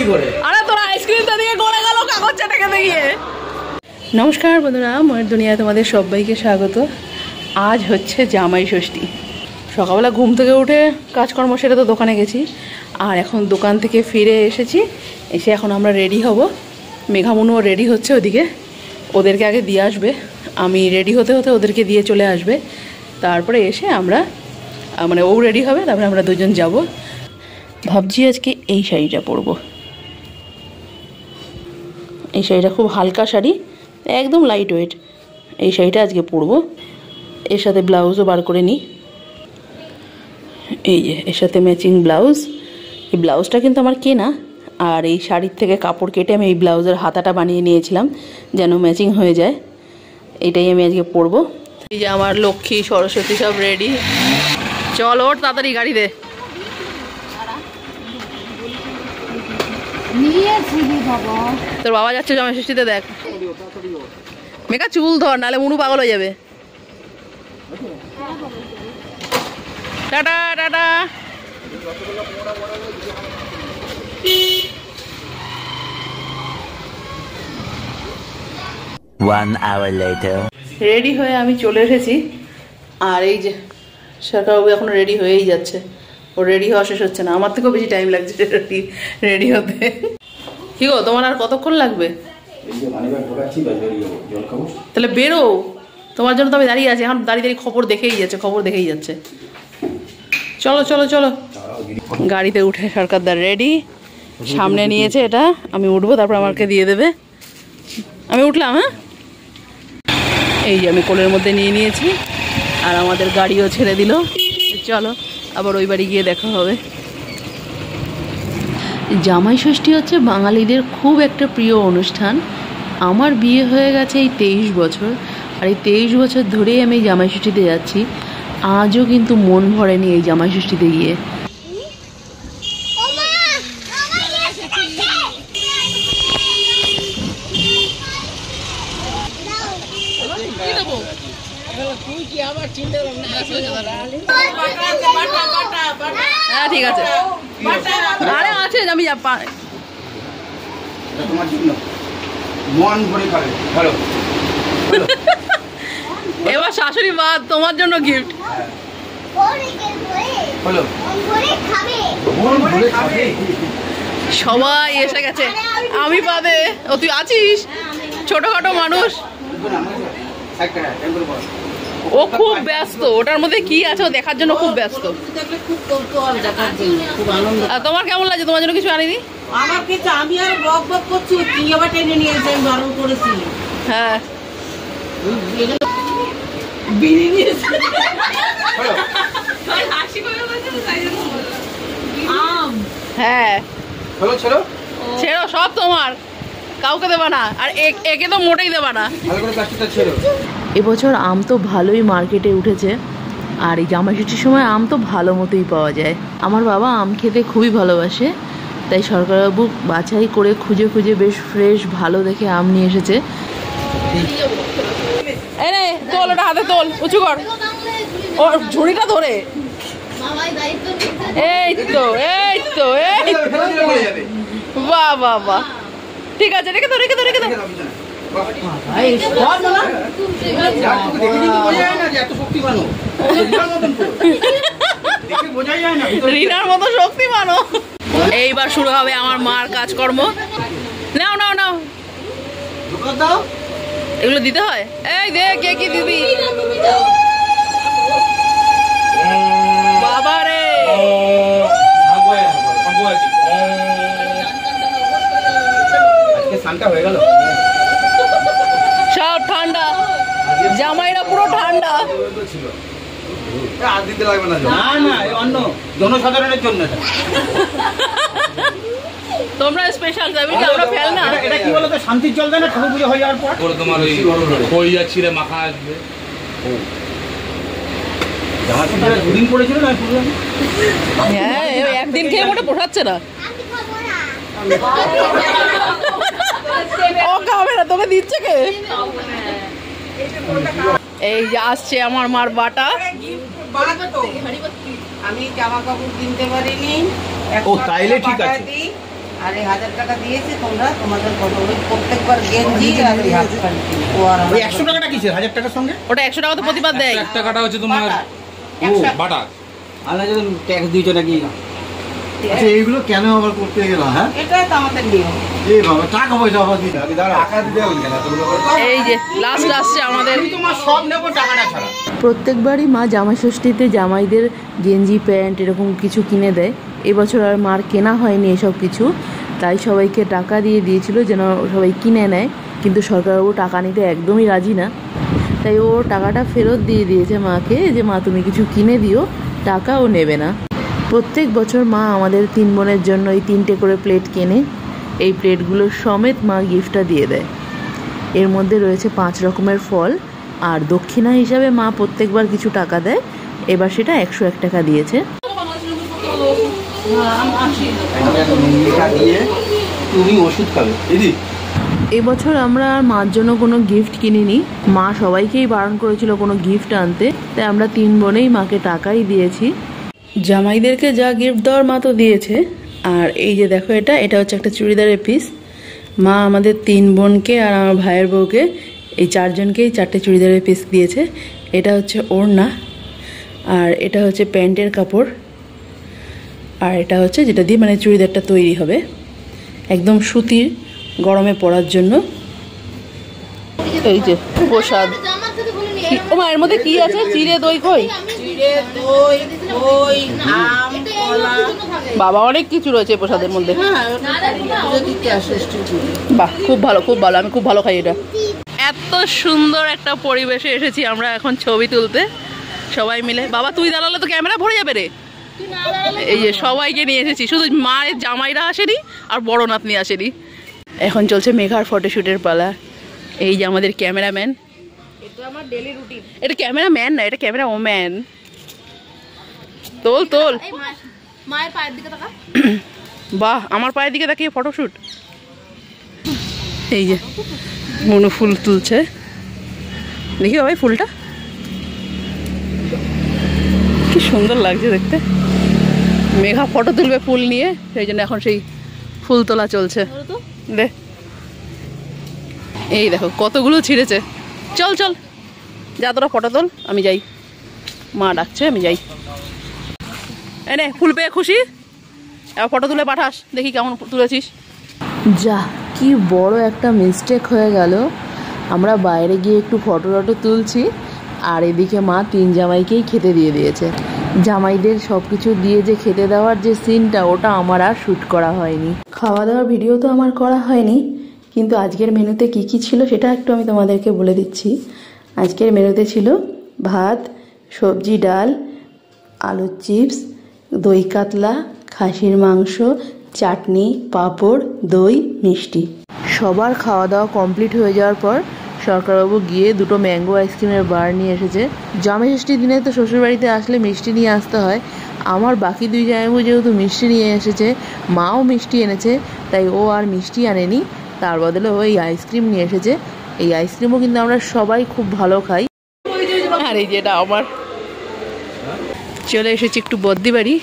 কি করে? আরে তোর আইসক্রিমটা দিয়ে গলে গেল কাগজ চাটা খেতে গিয়ে। নমস্কার বন্ধুরা, মনের দুনিয়ায় তোমাদের সবাইকে স্বাগত। আজ হচ্ছে জামাই ষষ্ঠী। সকালবেলা ঘুম থেকে উঠে কাজকর্ম সেরে তো দোকানে গেছি, আর এখন দোকান থেকে ফিরে এসেছি। এসে এখন আমরা রেডি হব। মেঘামনুও রেডি হচ্ছে ওদিকে, ওদেরকে আগে দিয়ে আসবে। আমি রেডি হতে হতে ওদেরকে দিয়ে চলে আসবে। তারপরে এসে আমরা মানে ও রেডি হবে, তারপরে আমরা দুজন যাব। ভাবছি আজকে এই শাড়িটা পরবো। এই শাড়িটা খুব হালকা শাড়ি, একদম লাইট ওয়েট। এই শাড়িটা আজকে পরবো। এর সাথে ব্লাউজও বার করে নিই। এই যে এর সাথে ম্যাচিং ব্লাউজ। এই ব্লাউজটা কিন্তু আমার কেনা, আর এই শাড়ির থেকে কাপড় কেটে আমি এই ব্লাউজের হাতাটা বানিয়ে নিয়েছিলাম যেন ম্যাচিং হয়ে যায়। এটাই আমি আজকে পরবো। এই যে আমার লক্ষ্মী সরস্বতী সব রেডি। চল ওঠ তাড়াতাড়ি গাড়িতে। তোর বাবা যাচ্ছে জামাই ষষ্ঠীতে, দেখ। মেকা চুল ধর, নাহলে মুনু পাগল হয়ে যাবে। Tata tata. রেডি হয়ে আমি চলে এসেছি। আর এই যে সরকারবাবু এখন রেডি হয়েই যাচ্ছে। ও রেডি হওয়া শেষ হচ্ছে না, আমার থেকেও বেশি টাইম লাগছে রেডি হতে। কি গো, তোমার আর কতক্ষণ লাগবে? তাহলে বেরো, তোমার জন্য তো আমি দাঁড়িয়ে আছি। এখন দাঁড়িয়ে দাঁড়িয়ে খবর দেখেই যাচ্ছে। চলো চলো চলো। গাড়িতে উঠে সরকারদার রেডি, সামনে নিয়েছে এটা। আমি উঠবো, তারপর আমাকে দিয়ে দেবে। আমি উঠলাম। হ্যাঁ, এই যে আমি কোলের মধ্যে নিয়ে নিয়েছি, আর আমাদের গাড়িও ছেড়ে দিল। চলো আবার ওই বাড়ি গিয়ে দেখা হবে। জামাই ষষ্ঠী হচ্ছে বাঙালিদের খুব একটা প্রিয় অনুষ্ঠান। আমার বিয়ে হয়ে গেছে এই 23 বছর, আর এই 23 বছর ধরেই আমি জামাই ষষ্ঠীতে যাচ্ছি। আজও কিন্তু মন ভরেনি এই জামাই ষষ্ঠীতে গিয়ে। হ্যাঁ ঠিক আছে, আরে আছে আমি এবার শাশুড়ি মা তোমার জন্য গিফট। সবাই এসে গেছে, আমি বাদে। ও তুই আছিস, ছোটখাটো মানুষ। ও খুব ব্যস্ত, ওটার মধ্যে কি আছে ও দেখার জন্য খুব ব্যস্ত। তোমার কেমন লাগছে? তোমার জন্য কিছু আনিনি? আমার কিছু, আমি আর বক বক করছি, তুই আবার টেনে নিয়ে এসে আমি বারণ করেছি। হ্যাঁ হ্যাঁ, ছেড়ো, সব তোমার, কাউকে দেবা না। আর একে তো মোটেই দেবা না। এবছর আম তো ভালোই মার্কেটে উঠেছে, আর এই জামাই ষষ্ঠীর সময় আম তো ভালো মতোই পাওয়া যায়। আমার বাবা আম খেতে খুবই ভালোবাসে, তাই সরকারবাবু বাছাই করে খুঁজে খুঁজে বেশ ফ্রেশ ভালো দেখে আম নিয়ে এসেছে। এই নে তোল, ওটা হাতে তোল, উঁচু কর। ও ঝুড়িটা ধরে, এই তো এই তো এই। বাহ বাহ বাহ, ঠিক আছে, রেখে দো রেখে দো রেখে দো। রিনার মতো শক্তিমান। এইবার শুরু হবে আমার মার কাজকর্ম। নাও নাও নাও, এগুলো দিতে হয়। এই দে, কে কি দিবি? বাবা রে, সব ঠান্ডা, জামাইরা পুরো ঠান্ডা। জনসাধারণের জন্য তোমরা স্পেশাল যাবে, আমরা ফেল না। এটা কি বলতো, শান্তির জল দেয় না ঠাকুর পুজো হয়ে যাওয়ার পর? ওর তোমার ওই খই যাচ্ছিলে মাখা আসবে। দুদিন পড়েছিল না? হ্যাঁ, একদিন খেয়ে মোটে পোষাচ্ছে না। ও খাবে না, তোকে দিচ্ছে কে? এই যে আসছে আমার মার বাটা। আমি জামা কাপড় কিনতে পারিনি, ও তাইলে ঠিক আছে। আর এই 1000 টাকা দিয়েছে তোমরা তোমাদের কত ওই প্রত্যেকবার গেঞ্জি আর ওই হাফ প্যান্ট ও আর ওই 100 টাকাটা কিসের 1000 টাকার সঙ্গে? ওটা 100 টাকা তো প্রতিবার দেয়। 1 টাকাটা হচ্ছে তোমার বাটা। আলাদা যদি ট্যাক্স দিয়েছো নাকি? আচ্ছা এইগুলো কেন আবার করতে গেল? হ্যাঁ এটাই তো আমাদের নিয়ম। এই বাবা টাকা পয়সা আবার দিতে হবে। টাকা দিতে হবে কেন? এই যে লাস্ট আসছে আমাদের। আমি তোমার সব নেব টাকাটা ছাড়া। প্রত্যেকবারই মা জামাই ষষ্ঠীতে জামাইদের গেঞ্জি প্যান্ট এরকম কিছু কিনে দেয়। এবছর আর মার কেনা হয়নি এসব কিছু, তাই সবাইকে টাকা দিয়ে দিয়েছিল যেন সবাই কিনে নেয়, কিন্তু সরকারবাবু টাকা নিতে একদমই রাজি না, তাই ও টাকাটা ফেরত দিয়ে দিয়েছে মাকে যে মা তুমি কিছু কিনে দিও, টাকাও নেবে না। প্রত্যেক বছর মা আমাদের 3 বোনের জন্য এই 3টে করে প্লেট কেনে, এই প্লেটগুলো সমেত মা গিফটটা দিয়ে দেয়। এর মধ্যে রয়েছে 5 রকমের ফল, আর দক্ষিণা হিসাবে মা প্রত্যেকবার কিছু টাকা দেয়। এবার সেটা 101 টাকা দিয়েছে। তুমি ওষুধ খাবে দিদি। এবছর আমরা আর মার জন্য কোনো গিফট কিনিনি, মা সবাইকেই বারণ করেছিল কোনো গিফট আনতে, তাই আমরা 3 বোনেই মাকে টাকাই দিয়েছি। জামাইদেরকে যা গিফট দেওয়ার মা তো দিয়েছে, আর এই যে দেখো এটা হচ্ছে একটা চুড়িদারের পিস। মা আমাদের 3 বোনকে আর আমার ভাইয়ের বউকে এই 4 জনকেই 4টে চুড়িদারের পিস দিয়েছে। এটা হচ্ছে ওড়না, আর এটা হচ্ছে প্যান্টের কাপড়, আর এটা হচ্ছে যেটা দিয়ে মানে চুড়িদারটা তৈরি হবে, একদম সুতির, গরমে পরার জন্য। এই যে প্রসাদ। ও মা এর মধ্যে কি আছে? চিড়ে দই খই, চিড়ে দই দই আম কলা। বাবা অনেক কিছু রয়েছে প্রসাদের মধ্যে। হ্যাঁ ওটা দিতে আসে স্টুডেন্ট। বাহ, খুব ভালো খুব ভালো, আমি খুব ভালো খাই এটা। এত সুন্দর একটা পরিবেশে এসেছি আমরা এখন ছবি তুলতে সবাই মিলে। বাবা তুই দাঁড়ালে তো ক্যামেরা ভরে যাবে রে। এই যে সবাইকে নিয়ে এসেছি, শুধু মায়ের জামাইরা আসেনি আর বড় নাতনি আসেনি। এখন চলছে মেঘার ফটোশুটের পালা। এই যে আমাদের ক্যামেরাম্যান, এটা আমার ডেইলি রুটিন। এটা ক্যামেরাম্যান না, এটা ক্যামেরা ওম্যান। তোল তোল। মায়ের পায়ের দিকে তাকা। বাহ, আমার পায়ের দিকে তাকিয়ে ফটোশুট। এই যে মনু ফুল তুলছে, দেখি ভাই ফুলটা কি সুন্দর লাগছে দেখতে। মেঘা ফটো তুলবে ফুল নিয়ে, সেই জন্য এখন সেই ফুল তোলা চলছে। দে, এই দেখো কতগুলো ছিঁড়েছে। চল চল যা তোরা ফটো তোল, আমি যাই, মা ডাকছে আমি যাই। এনে ফুল পেয়ে খুশি? এবার ফটো তুলে পাঠাস, দেখি কেমন তুলেছিস। যা কি বড় একটা মিস্টেক হয়ে গেল। আমরা বাইরে গিয়ে একটু ফটো টটো তুলছি, আর এদিকে মা 3 জামাইকেই খেতে দিয়ে দিয়েছে। জামাইদের সব কিছু দিয়ে যে খেতে দেওয়ার যে সিনটা, ওটা আমার আর শ্যুট করা হয়নি। খাওয়া দাওয়ার ভিডিও তো আমার করা হয়নি, কিন্তু আজকের মেনুতে কি কি ছিল সেটা একটু আমি তোমাদেরকে বলে দিচ্ছি। আজকের মেনুতে ছিল ভাত, সবজি, ডাল, আলুর চিপস, দই কাতলা, খাসির মাংস, চাটনি, পাঁপড়, দই, মিষ্টি। সবার খাওয়া দাওয়া কমপ্লিট হয়ে যাওয়ার পর সরকারবাবু গিয়ে 2টো ম্যাঙ্গো আইসক্রিমের বার নিয়ে এসেছে। জামাই ষষ্ঠীর দিনে তো শ্বশুরবাড়িতে আসলে মিষ্টি নিয়ে আসতে হয়। আমার বাকি 2 জামাইবাবু যেহেতু মিষ্টি নিয়ে এসেছে, মাও মিষ্টি এনেছে, তাই ও আর মিষ্টি আনেনি, তার বদলে ও এই আইসক্রিম নিয়ে এসেছে। এই আইসক্রিমও কিন্তু আমরা সবাই খুব ভালো খাই। আর এই যেটা আমার, চলে এসেছি একটু বদ্দি বাড়ি,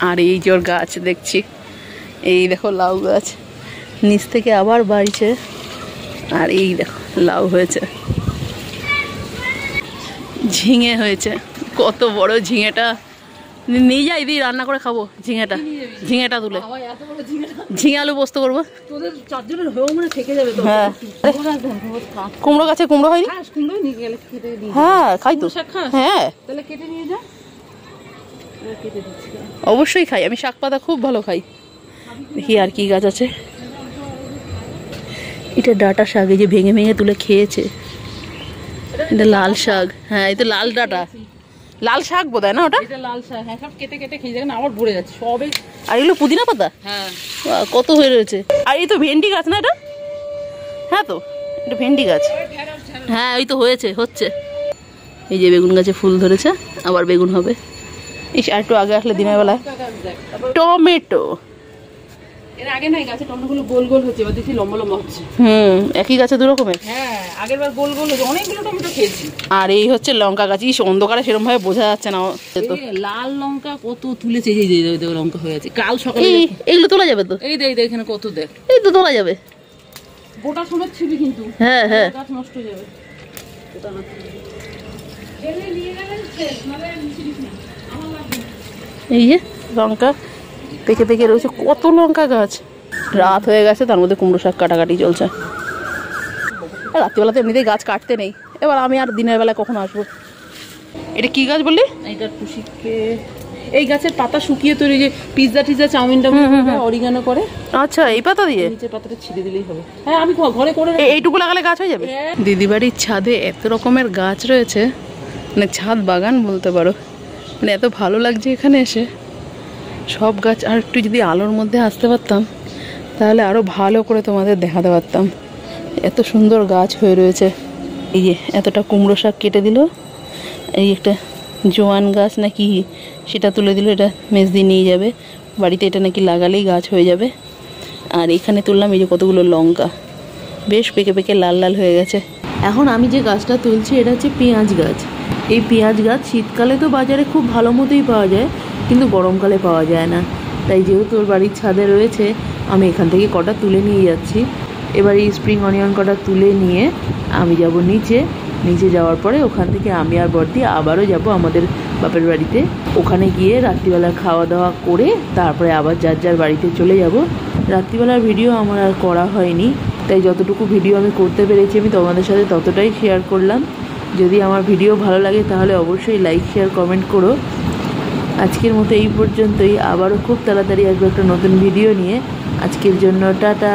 আর এই যে ওর গাছ দেখছি, এই দেখো লাউ গাছ, নিচ থেকে আবার বাড়ছে, আর এই দেখো লাউ হয়েছে, ঝিঙে হয়েছে। কত বড় ঝিঙেটা, নিয়ে যাই দিই রান্না করে খাবো। ঝিঙেটা তুলে ঝিঙে আলু পোস্ত করবো। হ্যাঁ, কুমড়ো গাছে কুমড়ো হয়নি। হ্যাঁ খাই তো। হ্যাঁ অবশ্যই খাই, আমি শাক পাতা খুব ভালো খাই। দেখি আর কি গাছ আছে। এটা ডাটা শাক, এই যে ভেঙে ভেঙে তুলে খেয়েছে। এটা লাল শাক, হ্যাঁ এই তো লাল ডাটা, লাল শাক বোধ হয় না ওটা? লাল শাক, হ্যাঁ সব কেটে কেটে খেয়ে যাবে না, আমার ভরে যাচ্ছে সবে। আর এগুলো পুদিনা পাতা, হ্যাঁ কত হয়ে রয়েছে। আর এই তো ভেন্ডি গাছ না এটা? হ্যাঁ তো এটা ভেন্ডি গাছ, হ্যাঁ ওই তো হচ্ছে। এই যে বেগুন গাছে ফুল ধরেছে, আবার বেগুন হবে। ইস আর একটু আগে আসলে দিনের বেলায়। টমেটো, এর আগে নাই গাছের টমেটোগুলো গোল গোল হচ্ছে, এবার দেখছি লম্বা লম্বা হচ্ছে। একই গাছে দু রকমের। হ্যাঁ, আগের বার গোল গোল হচ্ছে, অনেকগুলো টমেটো খেয়েছি। আর এই হচ্ছে লঙ্কা গাছ। ইস, অন্ধকারে সেরকম ভাবে বোঝা যাচ্ছে না। লাল লঙ্কা কত তুলেছে, এই যে লঙ্কা হয়ে আছে। কাল সকালে এইগুলো তোলা যাবে তো? এই দেখ এখানে কত, দেখ এই তো তোলা যাবে। গোটা সমেত ছিবি কিন্তু। হ্যাঁ হ্যাঁ, গাছ নষ্ট হয়ে যাবে। এই যে লঙ্কা পেকে পেকে রয়েছে, কত লঙ্কা গাছ। রাত হয়ে গেছে, তার মধ্যে কুমড়ো শাক কাটাকাটি চলছে। রাত্রিবেলা তো এমনিতেই গাছ কাটতে নেই, এবার আমি আর দিনের বেলায় কখন আসবো। এটা কি গাছ বললি? এটা কুশিকে। এই গাছের পাতা শুকিয়ে তৈরি, যে পিৎজা টিজা চাউমিনটা অরিগানো করে। আচ্ছা, এই পাতা দিয়ে নিচের পাতাটা ছিঁড়ে দিলেই হবে। হ্যাঁ, আমি ঘরে করে এইটুকু লাগালে গাছ হয়ে যাবে। দিদি বাড়ির ছাদে এত রকমের গাছ রয়েছে, মানে ছাদ বাগান বলতে পারো। মানে এত ভালো লাগছে এখানে এসে। সব গাছ আর একটু যদি আলোর মধ্যে আসতে পারতাম তাহলে আরও ভালো করে তোমাদের দেখাতে পারতাম। এত সুন্দর গাছ হয়ে রয়েছে। এই যে এতটা কুমড়ো শাক কেটে দিল, এই একটা জোয়ান গাছ নাকি সেটা তুলে দিল, এটা মেজদি নিয়ে যাবে বাড়িতে। এটা নাকি লাগালেই গাছ হয়ে যাবে। আর এখানে তুললাম এই যে কতগুলো লঙ্কা, বেশ পেকে পেকে লাল লাল হয়ে গেছে। এখন আমি যে গাছটা তুলছি এটা হচ্ছে পেঁয়াজ গাছ। এই পেঁয়াজ গাছ শীতকালে তো বাজারে খুব ভালো মতোই পাওয়া যায়, কিন্তু গরমকালে পাওয়া যায় না। তাই যেহেতু ওর বাড়ির ছাদে রয়েছে, আমি এখান থেকে কটা তুলে নিয়ে যাচ্ছি। এবার এই স্প্রিং অনিয়ন কটা তুলে নিয়ে আমি যাব নিচে। নিচে যাওয়ার পরে ওখান থেকে আমি আর বড়দি আবারও যাব আমাদের বাপের বাড়িতে। ওখানে গিয়ে রাত্রিবেলা খাওয়া দাওয়া করে তারপরে আবার যার যার বাড়িতে চলে যাব। রাত্রিবেলার ভিডিও আমার আর করা হয়নি, তাই যতটুকু ভিডিও আমি করতে পেরেছি আমি তোমাদের সাথে ততটাই শেয়ার করলাম। যদি আমার ভিডিও ভালো লাগে তাহলে অবশ্যই লাইক শেয়ার কমেন্ট করো। আজকের মতো এই পর্যন্তই, আবারও খুব তাড়াতাড়ি আসবো একটা নতুন ভিডিও নিয়ে। আজকের জন্য টাটা।